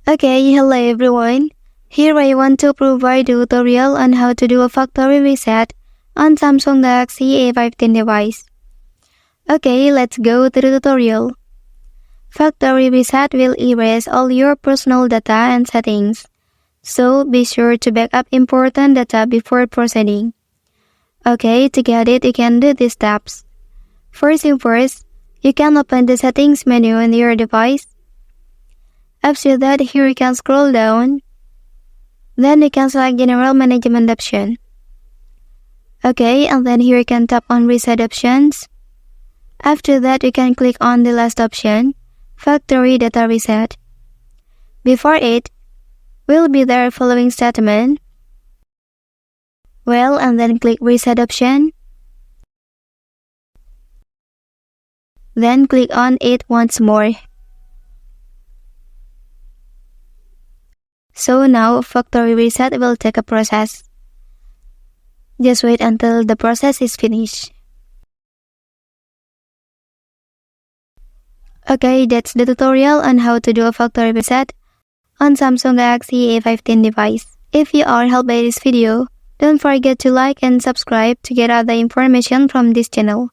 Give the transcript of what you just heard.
Okay, hello everyone. Here I want to provide a tutorial on how to do a factory reset on Samsung Galaxy A15 device. Okay, let's go to the tutorial. Factory reset will erase all your personal data and settings, so be sure to back up important data before proceeding. Okay, to get it, you can do these steps. First thing first, you can open the settings menu on your device. After that, here you can scroll down. Then you can select General Management option. Okay, and then here you can tap on Reset options. After that, you can click on the last option, Factory Data Reset. Before it, will be there following statement. Well, and then click Reset option. Then click on it once more. So now factory reset will take a process. Just wait until the process is finished. Okay, that's the tutorial on how to do a factory reset on Samsung Galaxy A15 device. If you are helped by this video, don't forget to like and subscribe to get other information from this channel.